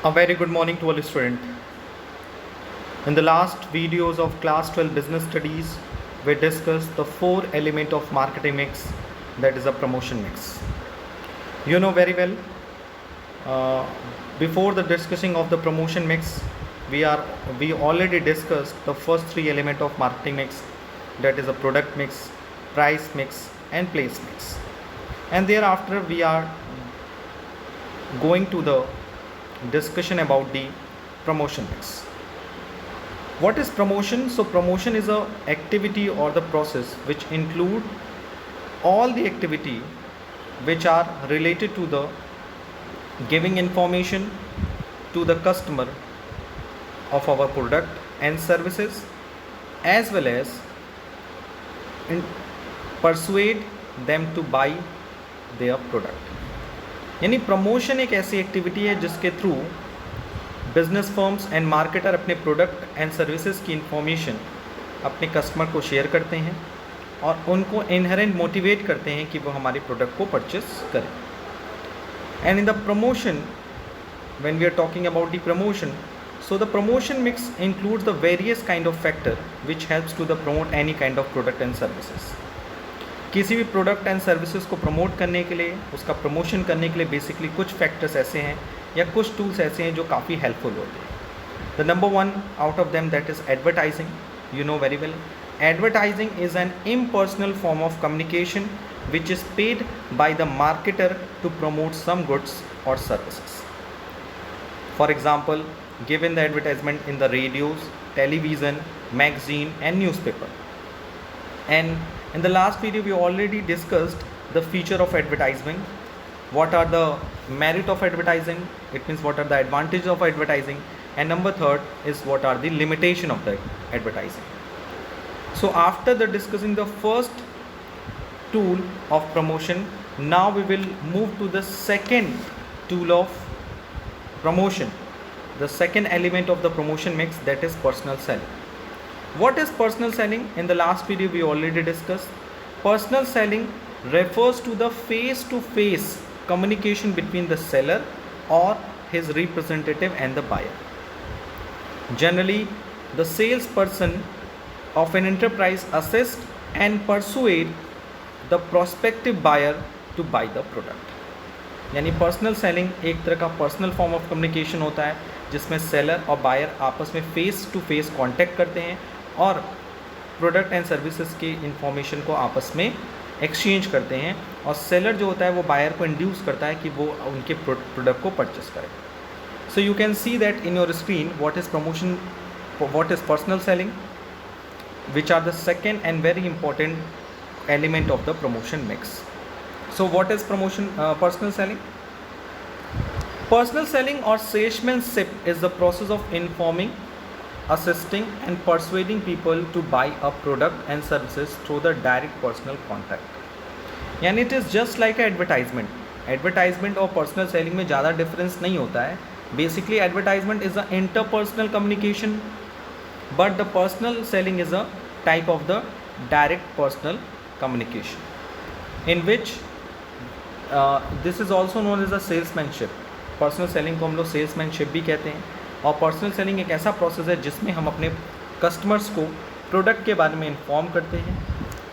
A very good morning to all students. In the last videos of class 12 business studies, we discussed the four element of marketing mix, that is a promotion mix. You know very well, uh, before the discussing of the promotion mix, we already discussed the first three element of marketing mix, that is a product mix, price mix and place mix. And thereafter we are going to the discussion about the promotion mix. What is promotion? So promotion is a activity or the process which include all the activity which are related to the giving information to the customer of our product and services, as well as persuade them to buy their product. यानी promotion एक ऐसी activity है जिसके through business firms and marketer अपने product and services की information अपने customer को share करते हैं और उनको इनहेरेंट मोटिवेट करते हैं कि वो हमारे प्रोडक्ट को परचेस करें. And in the promotion, when we are talking about the promotion, so the promotion mix includes the various kind of factor which helps to the promote any kind of product and services. किसी भी product and services को promote करने के लिए, उसका promotion करने के लिए बेसिकली कुछ फैक्टर्स ऐसे हैं या कुछ टूल्स ऐसे हैं जो काफ़ी हेल्पफुल होते हैं. The number one out of them that is advertising. You know very well, advertising is an impersonal form of communication which is paid by the marketer to promote some goods और services. For example, given the advertisement in the radios, television, magazine and newspaper. And in the last video we already discussed the feature of advertising. What are the merit of advertising? It means what are the advantages of advertising. And number third is what are the limitation of the advertising. So after the discussing the first tool of promotion, now we will move to the second tool of promotion. The second element of the promotion mix, that is personal selling. What is personal selling? In the last video we already discussed. Personal selling refers to the face-to-face communication between the seller or his representative and the buyer. Generally, the salesperson of an enterprise assists and persuade the prospective buyer to buy the product. यानी personal selling एक तरह का personal form of communication होता है जिसमें seller और buyer आपस में फेस टू फेस कांटेक्ट करते हैं और प्रोडक्ट एंड सर्विसेज की इंफॉर्मेशन को आपस में एक्सचेंज करते हैं और सेलर जो होता है वो बायर को इंड्यूस करता है कि वो उनके प्रोडक्ट को परचेस करें. So you can see that in your screen what is promotion, what is personal selling, which are the second and very important element of the promotion mix. So what is promotion, personal selling? Personal selling or salesmanship is the process of informing, assisting and persuading people to buy a product and services through the direct personal contact. यानी it is just like advertisement. Advertisement और personal selling में ज़्यादा difference नहीं होता है. Basically advertisement is a interpersonal communication, but the personal selling is a type of the direct personal communication, in which this is also known as a salesmanship. Personal selling को हम लोग salesmanship भी कहते हैं. और पर्सनल सेलिंग एक ऐसा process है जिसमें हम अपने कस्टमर्स को प्रोडक्ट के बारे में इन्फॉर्म करते हैं,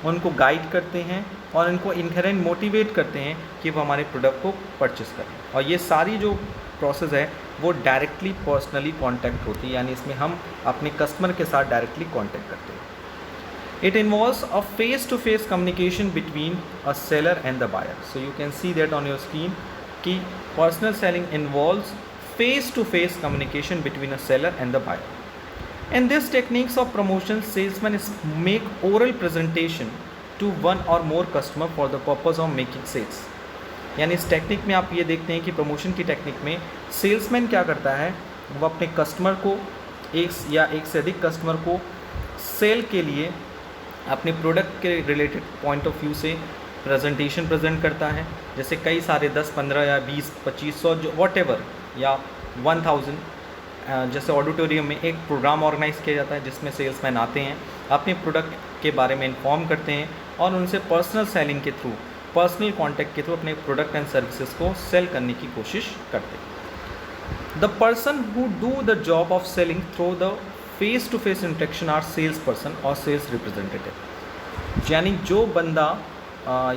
उनको गाइड करते हैं और उनको इनहेरेंट मोटिवेट करते हैं कि वो हमारे प्रोडक्ट को परचेस करें. और ये सारी जो प्रोसेस है वो डायरेक्टली पर्सनली कॉन्टैक्ट होती है, यानी इसमें हम अपने कस्टमर के साथ डायरेक्टली कॉन्टैक्ट करते हैं. It involves a face-to-face communication between a seller and the buyer. So you can see that on your screen कि personal selling involves face-to-face communication between a seller and the buyer. In this techniques of promotion, salesmen make oral presentation to one or more customer for the purpose of making sales. यानी इस technique में आप ये देखते हैं कि promotion की technique में सेल्समैन क्या करता है, वो अपने कस्टमर को एक से अधिक कस्टमर को सेल के लिए अपने प्रोडक्ट के रिलेटेड पॉइंट ऑफ व्यू से प्रेजेंटेशन प्रेजेंट करता है. जैसे कई सारे 10, 15 या 20, 2500 जो वॉट एवर या 1000 जैसे ऑडिटोरियम में एक प्रोग्राम ऑर्गेनाइज किया जाता है जिसमें सेल्समैन आते हैं, अपने प्रोडक्ट के बारे में इन्फॉर्म करते हैं और उनसे पर्सनल सेलिंग के थ्रू, पर्सनल कॉन्टैक्ट के थ्रू अपने प्रोडक्ट एंड सर्विसेज को सेल करने की कोशिश करते हैं. The person who do the job of selling through the face to face interaction are sales person or sales representative। यानी जो बंदा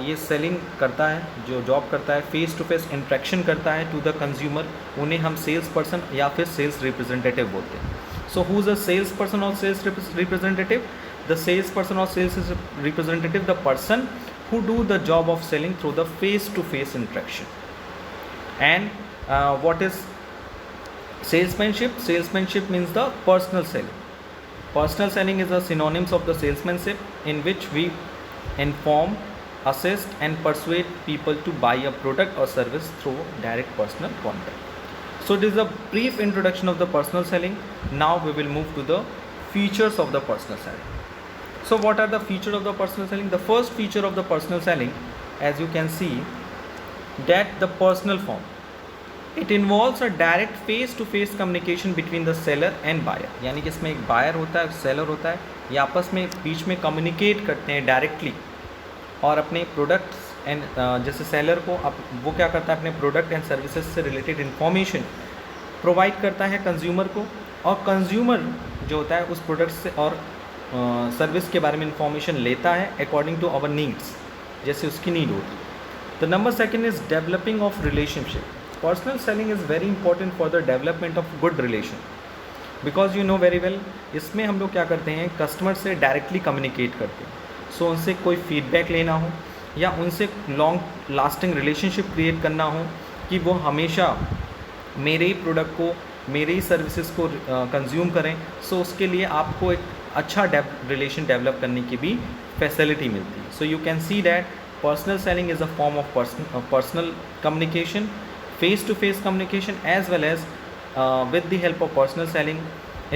ये सेलिंग करता है, जो जॉब करता है, फेस टू फेस इंट्रैक्शन करता है टू द कंज्यूमर, उन्हें हम सेल्स पर्सन या फिर सेल्स रिप्रेजेंटेटिव बोलते हैं। So who is a sales person और sales representative? The sales person और sales representative, the person who do the job of selling through the face to face interaction। And what is salesmanship? Salesmanship means the personal selling। Personal selling is a synonyms of the salesmanship in which we inform, assist and persuade people to buy a product or service through direct personal contact। So it is a brief introduction of the personal selling। Now we will move to the features of the personal selling। So what are the features of the personal selling? The first feature of the personal selling, as you can see, that the personal form, it involves a direct face to face communication between the seller and buyer। यानी कि इसमें एक buyer होता है, seller होता है, ये आपस में बीच में कम्युनिकेट करते हैं डायरेक्टली और अपने प्रोडक्ट्स एंड जैसे सेलर को वो क्या करता है, अपने प्रोडक्ट एंड सर्विसेज से रिलेटेड इन्फॉर्मेशन प्रोवाइड करता है कंज्यूमर को, और कंज्यूमर जो होता है उस प्रोडक्ट से और सर्विस के बारे में इंफॉर्मेशन लेता है अकॉर्डिंग टू आवर नीड्स, जैसे उसकी नीड होती है। The number second is developing of relationship. Personal selling is very important for the development of good relation, because you know very well, इसमें हम लोग क्या करते हैं, कस्टमर से डायरेक्टली कम्युनिकेट करते हैं। सो उनसे कोई फीडबैक लेना हो या उनसे लॉन्ग लास्टिंग रिलेशनशिप क्रिएट करना हो कि वो हमेशा मेरे ही प्रोडक्ट को, मेरे ही सर्विसेज को कंज्यूम करें। सो उसके लिए आपको एक अच्छा रिलेशन डेवलप करने की भी फैसिलिटी मिलती है। सो you can see that personal selling is a form of personal communication, face to face communication, as well as with the help of personal selling,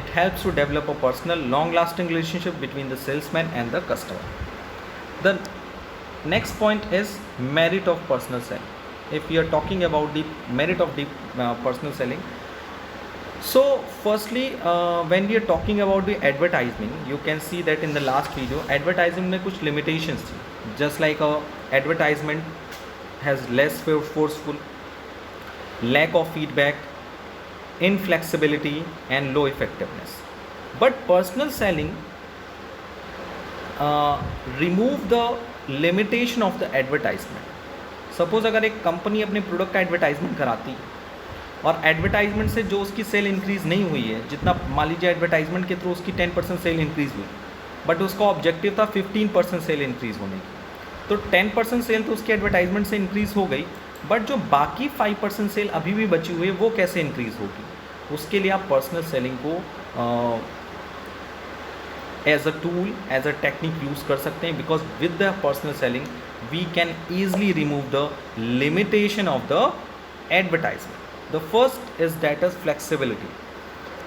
it helps to develop a personal long lasting relationship between the salesman and the customer। The next point is merit of personal selling। If we are talking about the merit of the personal selling, so firstly when we are talking about the advertising, you can see that in the last video advertising में कुछ limitations थी, just like a advertisement has less forceful, lack of feedback, inflexibility and low effectiveness। But personal selling remove the limitation of the advertisement। Suppose अगर एक company अपने product का advertisement कराती है और एडवर्टाइजमेंट से जो उसकी सेल इंक्रीज़ नहीं हुई है, जितना मान लीजिए एडवर्टाइजमेंट के थ्रू उसकी 10% सेल इंक्रीज़ हुई, बट उसका ऑब्जेक्टिव था 15% सेल इंक्रीज़ होने की, तो 10% सेल तो उसकी एडवर्टाइजमेंट से इंक्रीज़ हो गई, बट जो बाकी 5% सेल अभी भी बची हुई है वो कैसे इंक्रीज़ होगी? उसके लिए आप पर्सनल सेलिंग को as a tool, as a technique use कर सकते हैं, because with the personal selling we can easily remove the limitation of the advertisement. The first is that is flexibility.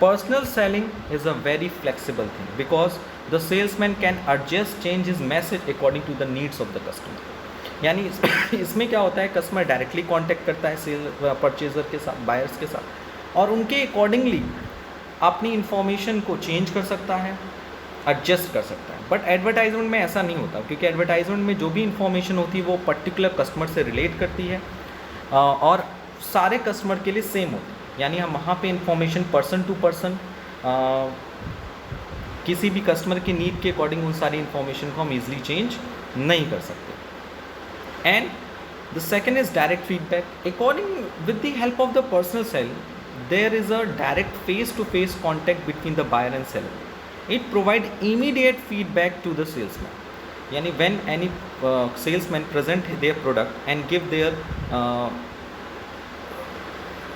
Personal selling is a very flexible thing because the salesman can adjust, change his message according to the needs of the customer। यानी इसमें क्या होता है, customer directly contact करता है cell purchaser के साथ, buyers के साथ, और उनके अकॉर्डिंगली अपनी इंफॉर्मेशन को चेंज कर सकता है, एडजस्ट कर सकता है। बट एडवर्टाइजमेंट में ऐसा नहीं होता, क्योंकि एडवर्टाइजमेंट में जो भी इंफॉर्मेशन होती है वो पर्टिकुलर कस्टमर से रिलेट करती है और सारे कस्टमर के लिए सेम होती है। यानी हम वहाँ पे इंफॉर्मेशन पर्सन टू पर्सन किसी भी कस्टमर की नीड के अकॉर्डिंग उन सारी इंफॉर्मेशन को हम ईजिली चेंज नहीं कर सकते। And the second is direct feedback. According with the help of the personal sale there is a direct face to face contact between the buyer and seller. It provide immediate feedback to the salesman. यानी when any salesman present their product and give their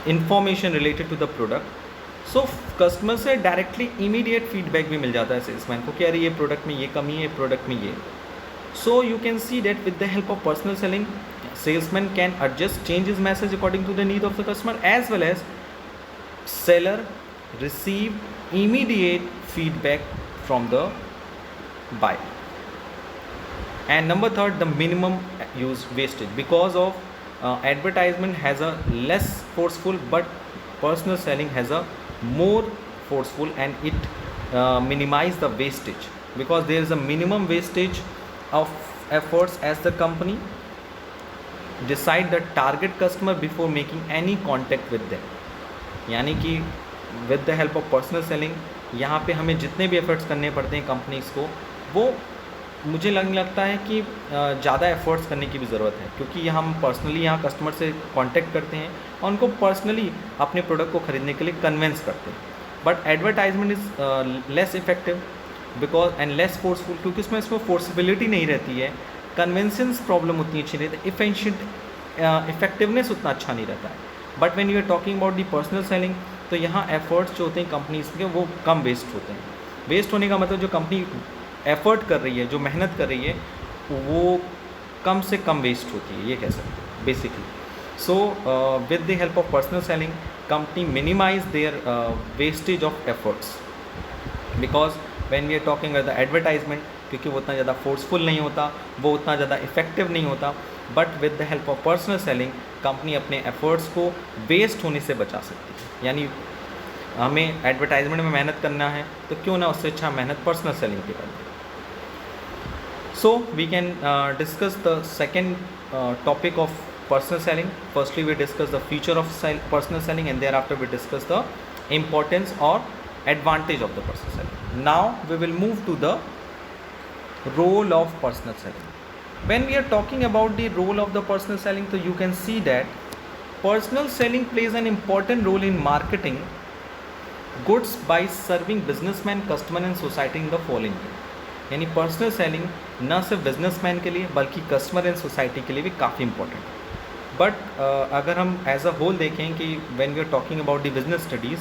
information related to the product, so customer से directly immediate feedback भी मिल जाता है salesman को कि अरे ये प्रोडक्ट में ये कमी है, प्रोडक्ट में ये। सो you can see that with the help of personal selling salesman can adjust, change his message according to the need of the customer, as well as seller receive immediate feedback from the buyer. And number third, the minimum use wastage, because of advertisement has a less forceful, but personal selling has a more forceful, and it minimize the wastage, because there is a minimum wastage of efforts as the company decide the target customer before making any contact with them. यानी कि with the help of personal selling यहाँ पे हमें जितने भी efforts करने पड़ते हैं कंपनीज़ को, वो मुझे लगता है कि ज़्यादा एफर्ट्स करने की भी ज़रूरत है, क्योंकि यहाँ हम पर्सनली यहाँ कस्टमर से कांटेक्ट करते हैं और उनको पर्सनली अपने प्रोडक्ट को ख़रीदने के लिए कन्विंस करते हैं। But advertisement is less effective because and less forceful, क्योंकि उसमें फोर्सबिलिटी नहीं रहती है, कन्वेंशंस प्रॉब्लम उतनी अच्छी नहीं रहती, इफेक्टिवनेस उतना अच्छा नहीं रहता है। But when you are talking about the personal selling, तो यहाँ एफर्ट्स जो होते हैं कंपनीज के वो कम वेस्ट होते हैं। वेस्ट होने का मतलब जो कंपनी एफर्ट कर रही है, जो मेहनत कर रही है, वो कम से कम वेस्ट होती है, ये कह सकते हैं basically. So with the help of personal selling company minimise their wastage of efforts, because when we are talking about the advertisement, क्योंकि वो उतना ज़्यादा फोर्सफुल नहीं होता, वो उतना ज़्यादा इफेक्टिव नहीं होता। But with the help of personal selling company अपने एफर्ट्स को वेस्ट होने से बचा सकती है। यानी हमें एडवर्टाइजमेंट में मेहनत करना है तो क्यों ना उससे अच्छा मेहनत पर्सनल सेलिंग की करनी। So we can discuss the second topic of personal selling. Firstly, we discuss the feature of personal selling, and thereafter we discuss the importance or advantage of the personal selling. Now we will move to the role of personal selling. When we are talking about the role of the personal selling, so you can see that personal selling plays an important role in marketing goods by serving businessman, customer and society in the following way. यानी personal selling न सिर्फ businessman के लिए बल्कि customer and society के लिए भी काफ़ी इंपॉर्टेंट है. बट अगर हम एज अ होल देखें कि when we are talking about the business studies,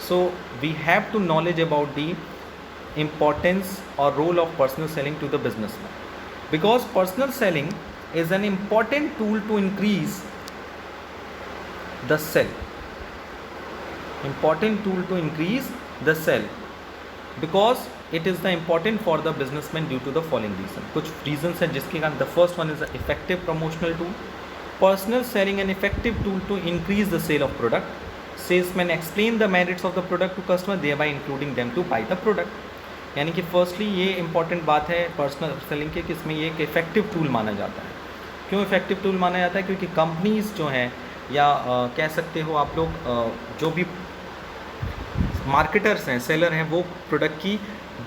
so we have to knowledge about the importance और role of personal selling to the businessman, because personal selling is an important tool to increase the sale. important tool to increase the sell because it is the important for the businessman due to the following reason. कुछ reasons हैं जिसके कारण the first one is the effective promotional tool. Personal selling an effective tool to increase the sale of product. Salesman explain the merits of the product to customer thereby including them to buy the product. यानी कि firstly ये important बात है personal selling के कि इसमें ये एक इफेक्टिव टूल माना जाता है. क्यों इफेक्टिव टूल माना जाता है? क्योंकि कंपनीज जो हैं या कह सकते हो आप लोग जो भी मार्केटर्स हैं, सेलर हैं, वो प्रोडक्ट की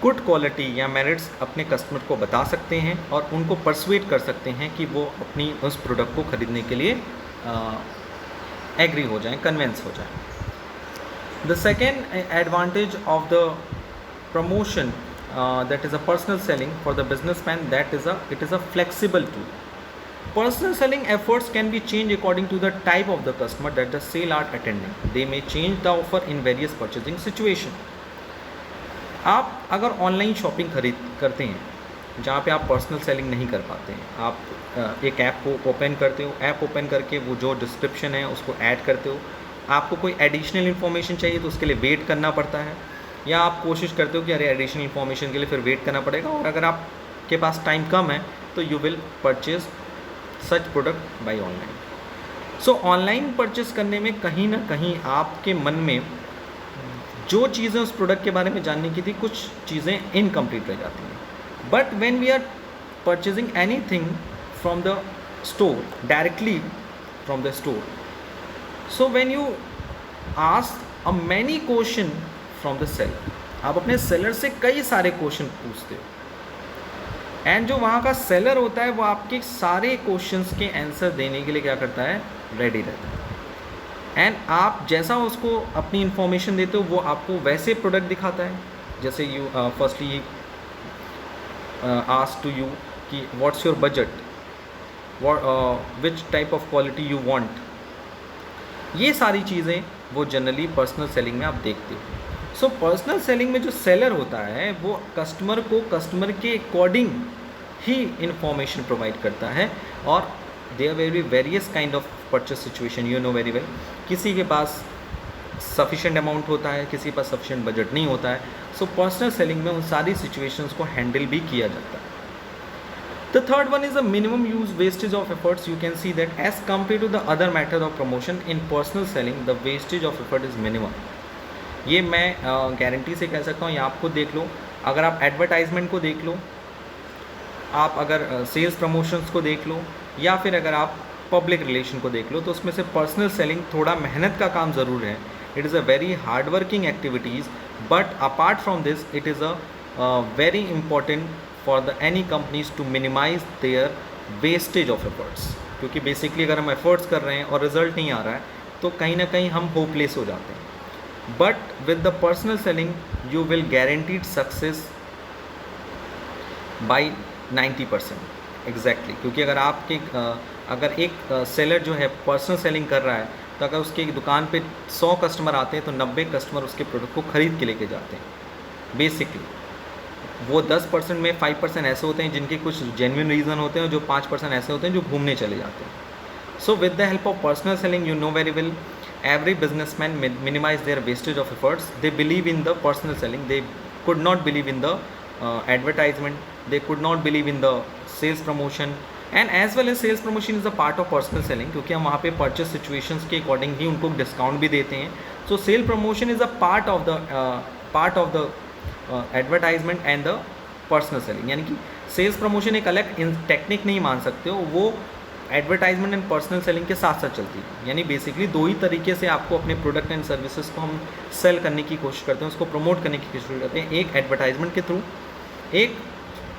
गुड क्वालिटी या मेरिट्स अपने कस्टमर को बता सकते हैं और उनको परसुएट कर सकते हैं कि वो अपनी उस प्रोडक्ट को ख़रीदने के लिए एग्री हो जाएं, कन्विंस हो जाएं. The second advantage of the promotion that is a personal selling for the businessman, that is it is a flexible tool. Personal selling efforts can be changed according to the type of the customer that the sale are attending. They may change the offer in various purchasing situation. आप अगर online shopping करते हैं जहाँ पे आप personal selling नहीं कर पाते हैं, आप एक ऐप को ओपन करते हो, ऐप ओपन करके वो जो डिस्क्रिप्शन है उसको ऐड करते हो, आपको कोई एडिशनल इन्फॉर्मेशन चाहिए तो उसके लिए वेट करना पड़ता है, या आप कोशिश करते हो कि अरे एडिशनल इन्फॉर्मेशन के लिए फिर वेट करना पड़ेगा, और अगर आपके पास टाइम कम है तो you will purchase such product by online. So online purchase करने में कहीं ना कहीं आपके मन में जो चीज़ें उस प्रोडक्ट के बारे में जानने की थी, कुछ चीज़ें इनकम्प्लीट रह जाती हैं. But when we are purchasing anything from the store, directly from the store, so when you ask a many question from the seller, आप अपने सेलर से कई सारे क्वेश्चन पूछते हो, एंड जो वहाँ का सेलर होता है वो आपके सारे क्वेश्चंस के आंसर देने के लिए क्या करता है, रेडी रहता है. एंड आप जैसा उसको अपनी इन्फॉर्मेशन देते हो वो आपको वैसे प्रोडक्ट दिखाता है. जैसे you firstly ask to you कि what's your budget, which type of quality you want. ये सारी चीज़ें वो जनरली पर्सनल सेलिंग में आप देखते हो. सो पर्सनल सेलिंग में जो सेलर होता है वो कस्टमर को कस्टमर के अकॉर्डिंग ही इंफॉर्मेशन प्रोवाइड करता है, और they are very various kind of purchase situation, you know very well. किसी के पास सफिशेंट अमाउंट होता है, किसी के पास सफिशेंट बजट नहीं होता है. सो पर्सनल सेलिंग में उन सारी सिचुएशंस को हैंडल भी किया जाता है. The third one is a minimum use wastage of efforts. You can see that as compared to the other method of promotion in personal selling, the wastage of effort is minimum. ये मैं guarantee से कह सकता हूँ. या आपको देख लो, अगर आप एडवर्टाइजमेंट को देख लो, आप अगर सेल्स प्रमोशंस को देख लो, या फिर अगर आप पब्लिक रिलेशन को देख लो, तो उसमें से पर्सनल सेलिंग थोड़ा मेहनत का काम ज़रूर है, it is a very hard working activities, but apart from this it is a very important for the any companies to minimize their wastage of efforts, क्योंकि बेसिकली अगर हम एफर्ट्स कर रहे हैं और रिजल्ट नहीं आ रहा है तो कहीं ना कहीं हम होपलेस हो जाते हैं. But with the personal selling you will guaranteed success by 90% exactly, क्योंकि अगर आपके अगर एक सेलर जो है पर्सनल सेलिंग कर रहा है तो अगर उसके दुकान पे 100 कस्टमर आते हैं तो 90 कस्टमर उसके प्रोडक्ट को ख़रीद के लेके जाते हैं. बेसिकली वो 10% में 5% ऐसे होते हैं जिनके कुछ जेन्युइन रीज़न होते हैं, और जो 5% ऐसे होते हैं जो घूमने चले जाते हैं. सो with the help of personal selling you know very well every businessman minimize their wastage of efforts. They believe in the personal selling, they could not believe in the advertisement, they could not believe in the sales promotion, and as well as sales promotion is a part of personal selling, क्योंकि हम वहाँ पे purchase situations के according ही उनको discount भी देते हैं. So sale promotion is a part of the advertisement and the personal selling. यानी कि sales promotion एक अलग टेक्निक नहीं मान सकते हो, वो एडवर्टाइजमेंट एंड पर्सनल सेलिंग के साथ साथ चलती है. यानी बेसिकली दो ही तरीके से आपको अपने प्रोडक्ट एंड सर्विसेज को हम सेल करने की कोशिश करते हैं, उसको प्रमोट करने की कोशिश करते हैं. एक एडवर्टाइजमेंट के थ्रू, एक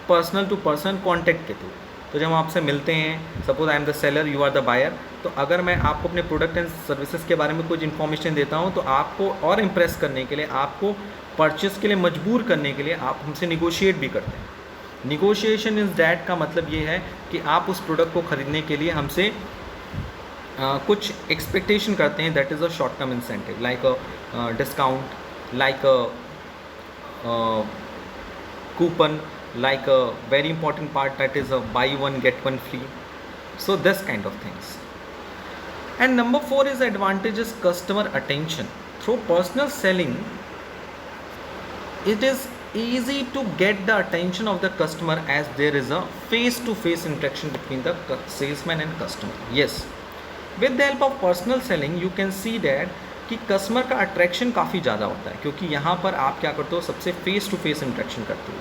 पर्सनल टू पर्सन कॉन्टैक्ट के थ्रू. तो जब हम आपसे मिलते हैं, suppose I am the seller, you are the buyer, तो अगर मैं आपको अपने प्रोडक्ट एंड सर्विसेज के बारे में कुछ इन्फॉर्मेशन देता हूँ तो आपको और इम्प्रेस करने के लिए, आपको परचेस के लिए मजबूर करने के लिए आप हमसे निगोशिएट भी करते हैं. निगोशिएशन इज़ डैट का मतलब ये है कि आप उस प्रोडक्ट को ख़रीदने के लिए हमसे कुछ एक्सपेक्टेशन करते हैं. That is a short term incentive like a discount, like a coupon, like a very important part that is a by one get one free. So this kind of things. And number 4 is advantages customer attention. Through personal selling it is easy to get the attention of the customer as there is a face-to-face interaction between the salesman and customer. Yes, with the help of personal selling you can see that कि customer का attraction काफ़ी ज़्यादा होता है, क्योंकि यहाँ पर आप क्या करते हो, सबसे फेस टू फेस इंट्रैक्शन करते हो.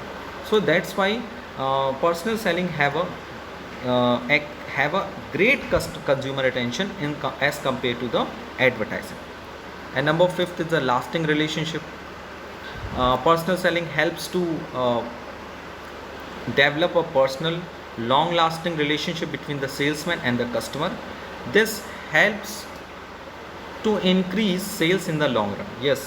So that's why personal selling have a great consumer attention in as compare to the advertising. And number 5 is the lasting relationship. Personal selling helps to develop a personal, long-lasting relationship between the salesman and the customer. This helps to increase sales in the long run. Yes,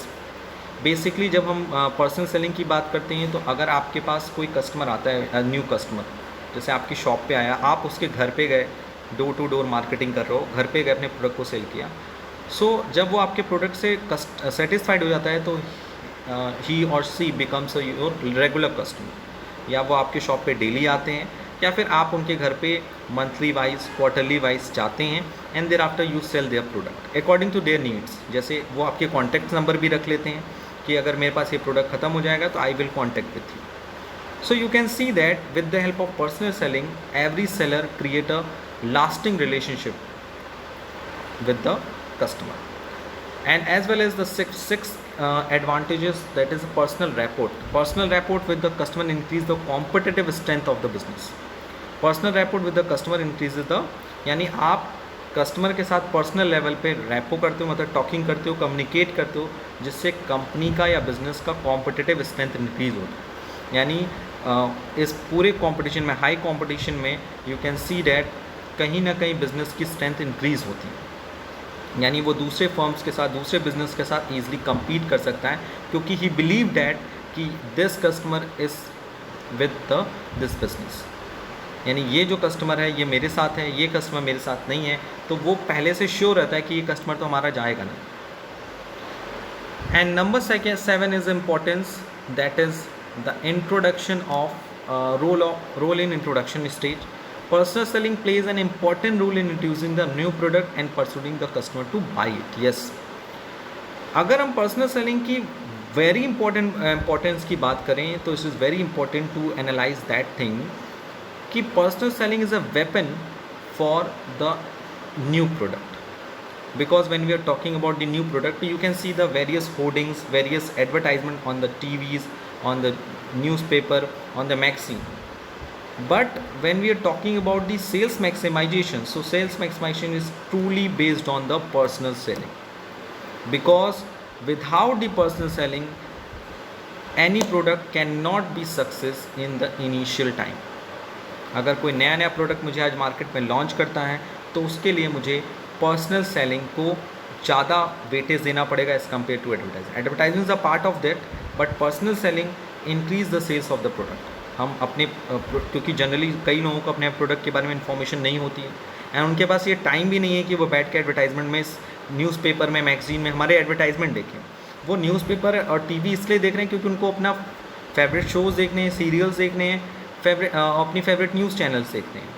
basically जब हम personal selling की बात करते हैं तो अगर आपके पास कोई कस्टमर आता है, न्यू कस्टमर, जैसे आपकी शॉप पे आया, आप उसके घर पे गए, डोर टू डोर मार्केटिंग कर रहे हो, घर पे गए, अपने प्रोडक्ट को सेल किया. सो जब वो आपके प्रोडक्ट से सेटिस्फाइड हो जाता है तो ही और सी बिकम्स योर रेगुलर कस्टमर, या वो आपके शॉप पे डेली आते हैं, या फिर आप उनके घर पे मंथली वाइज, क्वार्टरली वाइज जाते हैं, and thereafter you sell their product according to their needs. जैसे वो आपके कॉन्टैक्ट नंबर भी रख लेते हैं कि अगर मेरे पास ये प्रोडक्ट ख़त्म हो जाएगा तो I will contact with you. So you can see that with the help of personal selling every seller create a lasting relationship with the customer. And as well as the sixth advantages, that is personal rapport with the customer increase the competitive strength of the business. Personal rapport with the customer increases the, यानी आप customer के साथ personal level पे rapport करते हो, मतलब talking करते हो, कम्युनिकेट करते हो, जिससे कंपनी का या बिजनेस का कॉम्पिटिटिव स्ट्रेंथ इंक्रीज होता है. यानी इस पूरे कंपटीशन में, हाई कंपटीशन में, यू कैन सी डैट कहीं ना कहीं बिजनेस की स्ट्रेंथ इंक्रीज होती है. यानी वो दूसरे फर्म्स के साथ, दूसरे बिजनेस के साथ ईजिली कम्पीट कर सकता है, क्योंकि ही बिलीव डैट कि this customer is with the this business. यानी ये जो कस्टमर है ये मेरे साथ है, ये कस्टमर मेरे साथ नहीं है, तो वो पहले से श्योर रहता है कि ये कस्टमर तो हमारा जाएगा नहीं. And number 7 is importance, that is the introduction of role in introduction stage. Personal selling plays an important role in introducing the new product and persuading the customer to buy it. Yes, अगर हम personal selling की very importance की बात करें तो it is very important to analyse that thing कि personal selling is a weapon for the new product. Because when we are talking about the new product, you can see the various hoardings, various advertisement on the TVs, on the newspaper, on the magazine. But when we are talking about the sales maximization, so sales maximization is truly based on the personal selling, because without the personal selling any product cannot be success in the initial time. अगर कोई नया नया product मुझे आज market में launch करता है तो उसके लिए मुझे पर्सनल सेलिंग को ज़्यादा वेटेज देना पड़ेगा as compare to advertising. Advertising is a part of that, but personal selling increase the sales of the product. हम अपने क्योंकि जनरली कई लोगों को अपने प्रोडक्ट के बारे में इन्फॉर्मेशन नहीं होती है एंड उनके पास ये टाइम भी नहीं है कि वो बैठ के एडवर्टाइजमेंट में, न्यूज़पेपर में, मैगजीन में हमारे एडवर्टाइजमेंट देखें. वो न्यूज़पेपर और टीवी इसलिए देख रहे हैं क्योंकि उनको अपना फेवरेट शोज़ देखने हैं, सीरियल्स देखने हैं, अपनी फेवरेट न्यूज़ चैनल्स देखते हैं.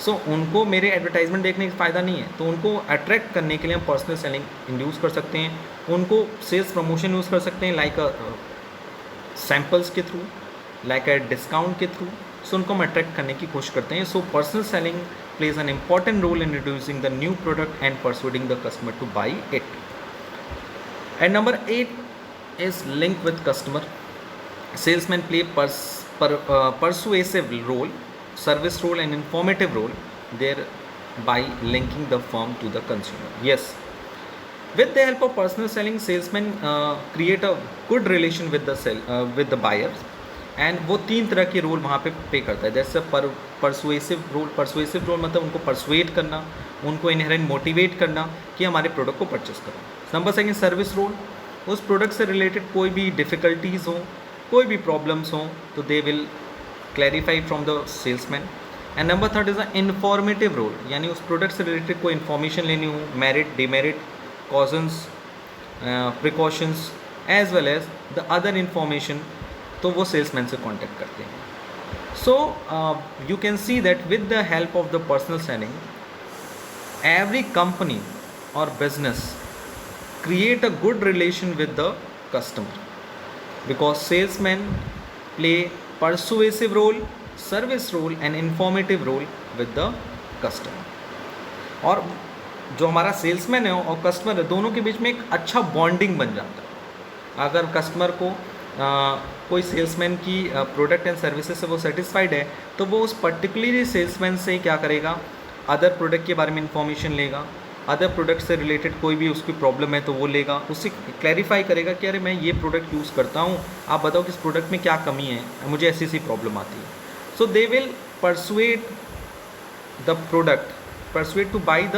सो उनको मेरे एडवर्टाइजमेंट देखने का फ़ायदा नहीं है. तो उनको अट्रैक्ट करने के लिए हम पर्सनल सेलिंग इंड्यूस कर सकते हैं, उनको सेल्स प्रमोशन यूज़ कर सकते हैं लाइक सैम्पल्स के थ्रू, लाइक अ डिस्काउंट के थ्रू. सो उनको हम अट्रैक्ट करने की कोशिश करते हैं. So personal selling plays an important role in introducing the new product and persuading the customer to buy it. And number 8 is link with customer. Salesmen play persuasive role, service role and informative role thereby linking the firm to the consumer. Yes, with the help of personal selling, salesmen create a good relation with the buyers. And वो 3 तरह के role वहाँ पे करता है. जैसे persuasive role मतलब उनको परसुएट करना, उनको इनहेरेंट मोटिवेट करना कि हमारे प्रोडक्ट को परचेस करो. नंबर सेकंड सर्विस रोल, उस प्रोडक्ट से रिलेटेड कोई भी डिफ़िकल्टीज़ हो, कोई भी प्रॉब्लम्स हो तो they will clarify from the salesman. And number third is a informative role, यानी उस प्रोडक्ट से रिलेटेड कोई इन्फॉर्मेशन लेनी हो, merit, demerit, cautions, precautions as well as the other information, तो वो सेल्समैन से कांटेक्ट करते हैं. So you can see that with the help of the personal selling every company और business create a good relation with the customer because salesmen play persuasive role, service role and informative role with the customer. और जो हमारा salesman है और customer है दोनों के बीच में एक अच्छा बॉन्डिंग बन जाता है. अगर कस्टमर को कोई सेल्समैन की प्रोडक्ट एंड सर्विसेज से वो सेटिस्फाइड है तो वो उस पर्टिकुलरली सेल्समैन से क्या करेगा, अदर प्रोडक्ट के बारे में इंफॉर्मेशन लेगा, अदर प्रोडक्ट से रिलेटेड कोई भी उसकी प्रॉब्लम है तो वो लेगा, उससे क्लैरिफाई करेगा कि अरे मैं ये प्रोडक्ट यूज़ करता हूँ, आप बताओ कि इस प्रोडक्ट में क्या कमी है, मुझे ऐसी ऐसी प्रॉब्लम आती है. So they will persuade to buy the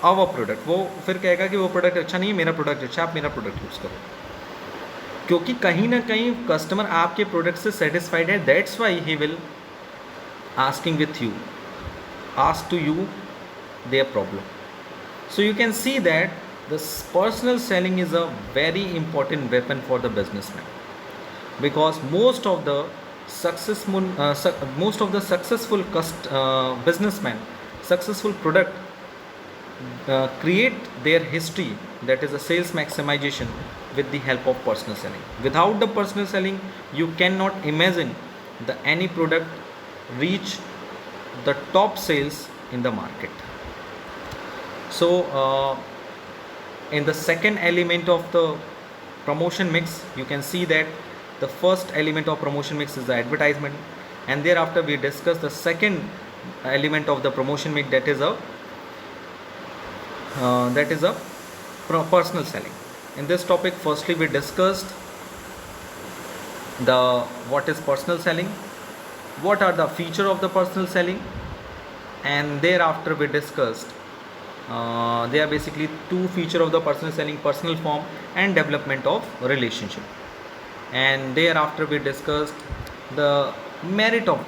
our product. वो फिर कहेगा कि वो प्रोडक्ट अच्छा नहीं है, मेरा प्रोडक्ट अच्छा, आप मेरा प्रोडक्ट यूज़ करो. क्योंकि कहीं ना कहीं कस्टमर आपके प्रोडक्ट से सेटिस्फाइड है, that's why he will asking with you, ask to you their problem. So you can see that this personal selling is a very important weapon for the businessman because most of the successful businessmen, successful product create their history, that is a sales maximization with the help of personal selling. Without the personal selling, you cannot imagine any product reach the top sales in the market. So in the second element of the promotion mix, you can see that the first element of promotion mix is the advertisement, and thereafter we discuss the second element of the promotion mix, that is a personal selling. In this topic, firstly we discussed what is personal selling, what are the feature of the personal selling, and thereafter we discussed they are basically 2 feature of the personal selling: personal form and development of relationship. And thereafter we discussed the merit of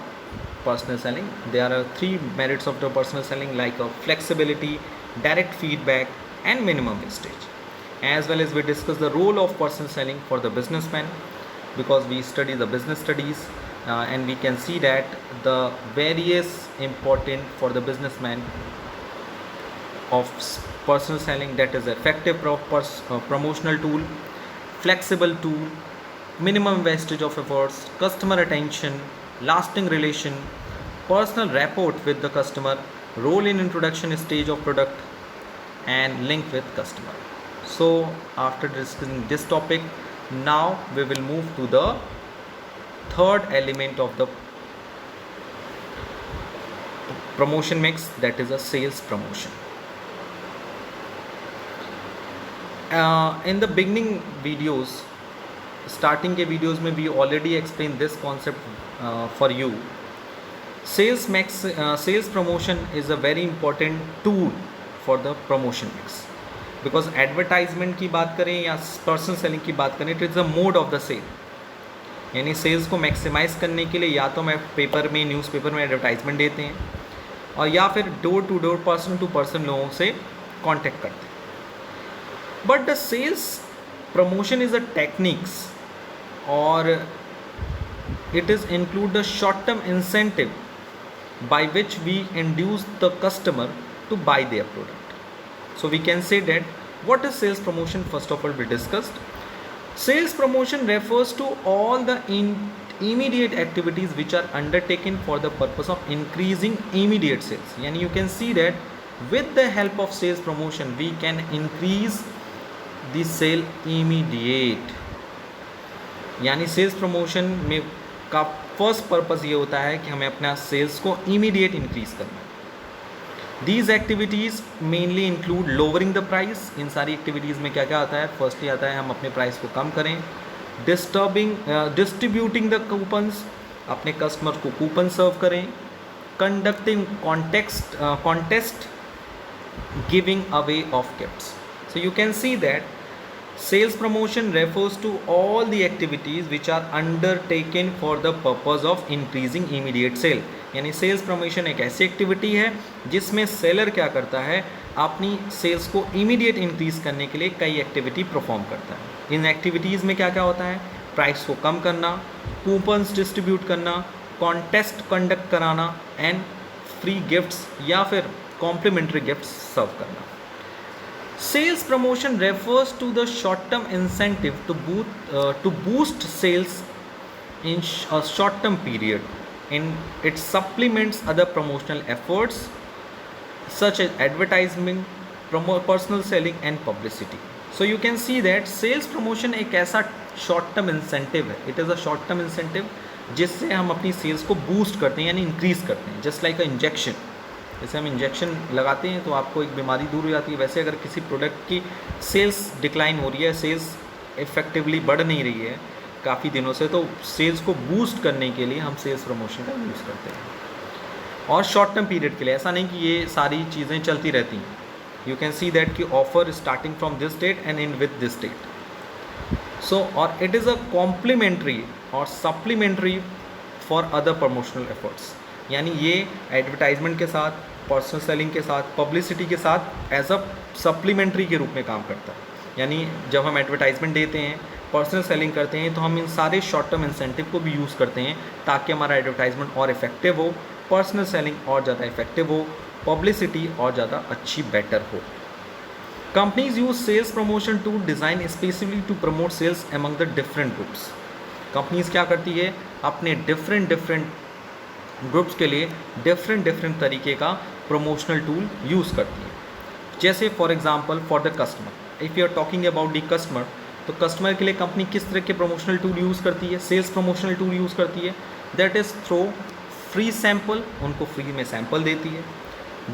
personal selling. There are 3 merits of the personal selling, like flexibility, direct feedback and minimum wastage. As well as we discussed the role of personal selling for the businessman, because we study the business studies and we can see that the various important for the businessman of personal selling, that is effective promotional tool, flexible tool, minimum wastage of efforts, customer attention, lasting relation, personal rapport with the customer, role in introduction stage of product, and link with customer. So after discussing this topic, now we will move to the third element of the promotion mix, that is a sales promotion. In the beginning videos, starting के videos में we already explain this concept for you. Sales promotion is a very important tool for the promotion mix. Because advertisement की बात करें या personal selling की बात करें, it is a mode of the sale. यानी सेल्स को मैक्सिमाइज करने के लिए या तो मैं पेपर में, न्यूज़पेपर में एडवर्टाइजमेंट देते हैं, और या फिर door to door, person to person लोगों से कांटेक्ट करते हैं. But the sales promotion is a techniques, or it is include the short term incentive by which we induce the customer to buy their product. So we can say that what is sales promotion? First of all, we discussed sales promotion refers to all the immediate activities which are undertaken for the purpose of increasing immediate sales. Yani you can see that with the help of sales promotion we can increase the sale immediate. यानी sales promotion में का first purpose ये होता है कि हमें अपना sales को इमीडिएट इंक्रीज़ करना है. These activities mainly include lowering the price. इन सारी एक्टिविटीज़ में क्या क्या आता है? फर्स्टली आता है हम अपने प्राइस को कम करें. डिस्ट्रीब्यूटिंग द कूपन्स, अपने कस्टमर को कूपन सर्व करें. Conducting contest, giving away of gifts. So you can see that sales promotion refers to all the activities which are undertaken for the purpose of increasing immediate sale. यानी sales promotion एक ऐसी activity है जिसमें seller क्या करता है, अपनी sales को इमीडिएट इंक्रीज करने के लिए कई एक्टिविटी परफॉर्म करता है. इन एक्टिविटीज़ में क्या क्या होता है? प्राइस को कम करना, कूपन्स डिस्ट्रीब्यूट करना, कॉन्टेस्ट कंडक्ट कराना, एंड फ्री गिफ्ट्स या फिर कॉम्प्लीमेंट्री गिफ्ट्स सर्व करना. Sales promotion refers to the short-term incentive to boost sales in a short-term period. It supplements other promotional efforts such as advertising, personal selling, and publicity. So you can see that sales promotion एक ऐसा short-term incentive है. It is a short-term incentive जिससे हम अपनी sales को boost करते हैं, यानी increase करते हैं. Just like a injection. जैसे हम इंजेक्शन लगाते हैं तो आपको एक बीमारी दूर हो जाती है, वैसे अगर किसी प्रोडक्ट की सेल्स डिक्लाइन हो रही है, सेल्स इफेक्टिवली बढ़ नहीं रही है काफ़ी दिनों से, तो सेल्स को बूस्ट करने के लिए हम सेल्स प्रमोशन का यूज़ करते हैं. और शॉर्ट टर्म पीरियड के लिए, ऐसा नहीं कि ये सारी चीज़ें चलती रहती हैं. यू कैन सी दैट कि offer starting from this date and in with this date. So और इट इज़ अ कॉम्प्लीमेंट्री और supplementary for other promotional efforts. यानी ये एडवर्टाइजमेंट के साथ, पर्सनल सेलिंग के साथ, पब्लिसिटी के साथ एज अ सप्लीमेंट्री के रूप में काम करता है. यानी जब हम एडवर्टाइजमेंट देते हैं, पर्सनल सेलिंग करते हैं, तो हम इन सारे शॉर्ट टर्म इंसेंटिव को भी यूज़ करते हैं ताकि हमारा एडवर्टाइजमेंट और इफेक्टिव हो, पर्सनल सेलिंग और ज़्यादा इफेक्टिव हो, पब्लिसिटी और ज़्यादा अच्छी, बेटर हो. Companies use sales promotion to design specifically to promote sales among the different groups. Companies क्या करती है, अपने डिफरेंट ग्रुप्स के लिए डिफरेंट तरीके का प्रमोशनल टूल यूज़ करती है. जैसे for example for the customer, if you are talking about the customer, तो कस्टमर के लिए कंपनी किस तरह के प्रमोशनल टूल यूज़ करती है? सेल्स प्रमोशनल टूल यूज़ करती है. That is through free sample, उनको फ्री में सैम्पल देती है.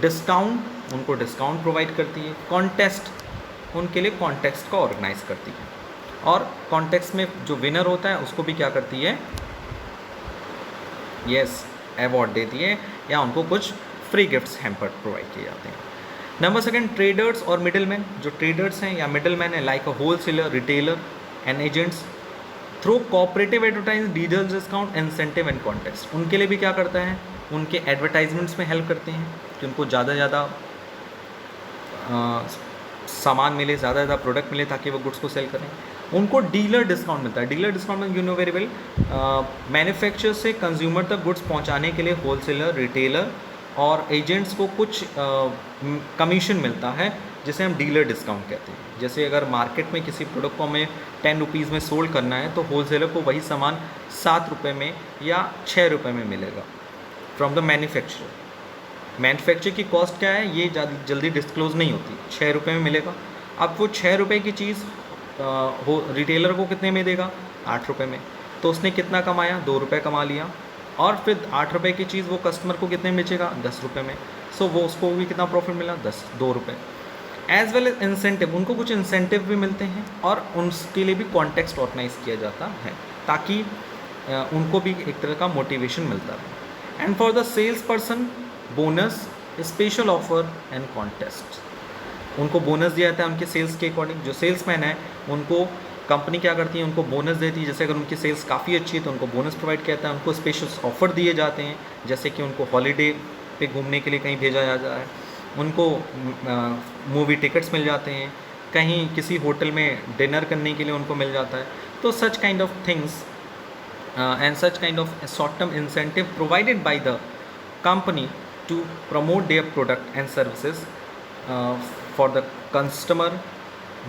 डिस्काउंट, उनको डिस्काउंट प्रोवाइड करती है. कॉन्टेस्ट, उनके लिए कॉन्टेस्ट का ऑर्गेनाइज करती है. और कॉन्टेस्ट में जो विनर होता है उसको भी क्या करती है? यस, अवार्ड देती है या उनको कुछ फ्री गिफ्ट्स हैम्पर प्रोवाइड किए जाते हैं. नंबर सेकंड, ट्रेडर्स और मिडिलमैन. जो ट्रेडर्स हैं या मिडिलमैन है, like a wholesaler, retailer and agents, through cooperative advertise, dealers discount, incentive and contest. उनके लिए भी क्या करता है? उनके एडवर्टाइजमेंट्स में हेल्प करते हैं कि उनको ज़्यादा सामान मिले, ज़्यादा प्रोडक्ट मिले ताकि वो गुड्स को सेल करें. उनको डीलर डिस्काउंट मिलता है. डीलर डिस्काउंट में you know very well, manufacturer से कंज्यूमर तक गुड्स पहुंचाने के लिए होलसेलर, रिटेलर और एजेंट्स को कुछ कमीशन मिलता है जिसे हम डीलर डिस्काउंट कहते हैं. जैसे अगर मार्केट में किसी प्रोडक्ट को हमें 10 रुपीज़ में सोल्ड करना है तो होलसेलर को वही सामान 7 रुपये में या 6 रुपये में मिलेगा फ्रॉम द मैन्युफैक्चरर. मैन्युफैक्चर की कॉस्ट क्या है ये जल्दी डिस्क्लोज नहीं होती. 6 रुपये में मिलेगा. अब वो 6 रुपये की चीज़ हो रिटेलर को कितने में देगा? 8 रुपये में. तो उसने कितना कमाया? 2 रुपये कमा लिया. और फिर 8 रुपये की चीज़ वो कस्टमर को कितने में बेचेगा? 10 रुपये में. सो वो उसको भी कितना प्रॉफिट मिला? 2 रुपये. एज वेल एज इंसेंटिव, उनको कुछ इंसेंटिव भी मिलते हैं और उनके लिए भी कॉन्टेक्स्ट ऑर्गेनाइज किया जाता है ताकि उनको भी एक तरह का मोटिवेशन मिलता है। And for the sales person bonus, special offer and contest, उनको बोनस दिया जाता है उनके सेल्स के अकॉर्डिंग। जो सेल्समैन है उनको कंपनी क्या करती है, उनको बोनस देती है। जैसे अगर उनकी सेल्स काफ़ी अच्छी है तो उनको बोनस प्रोवाइड किया जाता है, उनको स्पेशल ऑफर दिए जाते हैं, जैसे कि उनको हॉलीडे पे घूमने के लिए कहीं भेजा जाता है, उनको मूवी टिकट्स मिल जाते हैं, कहीं किसी होटल में डिनर करने के लिए उनको मिल जाता है। तो such kind of things and such kind of a short-term incentive provided by the company to promote their product and services for the customer,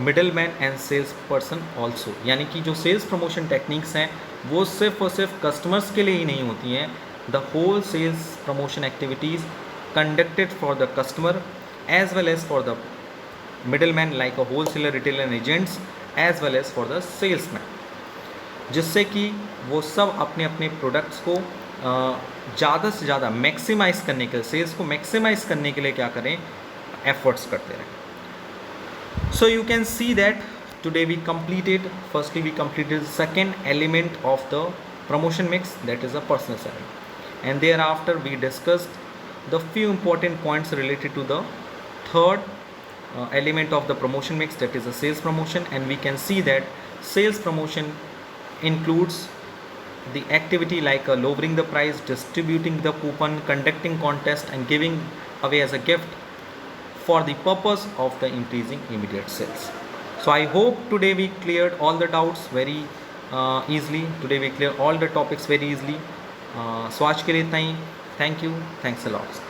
middleman and sales person also। यानी कि जो सेल्स प्रमोशन टेक्निक्स हैं वो सिर्फ और सिर्फ customers के लिए ही नहीं होती हैं। The whole sales promotion activities conducted for the customer as well as for the middleman like a wholesaler, retailer and agents as well as for the salesman, जिससे कि वो सब अपने अपने प्रोडक्ट्स को ज़्यादा से ज़्यादा मैक्सिमाइज़ करने के लिए, सेल्स को मैक्सिमाइज़ करने के लिए क्या करें, एफर्ट्स करते रहें। So you can see that today we completed, firstly we completed the second element of the promotion mix, that is a personal selling, and thereafter we discussed the few important points related to the third element of the promotion mix, that is a sales promotion. And we can see that sales promotion includes the activity like lowering the price, distributing the coupon, conducting contest and giving away as a gift for the purpose of the increasing immediate sales. So I hope today we cleared all the doubts very easily. Today we cleared all the topics very easily. So आज के लिए इतना ही. Thank you. Thanks a lot.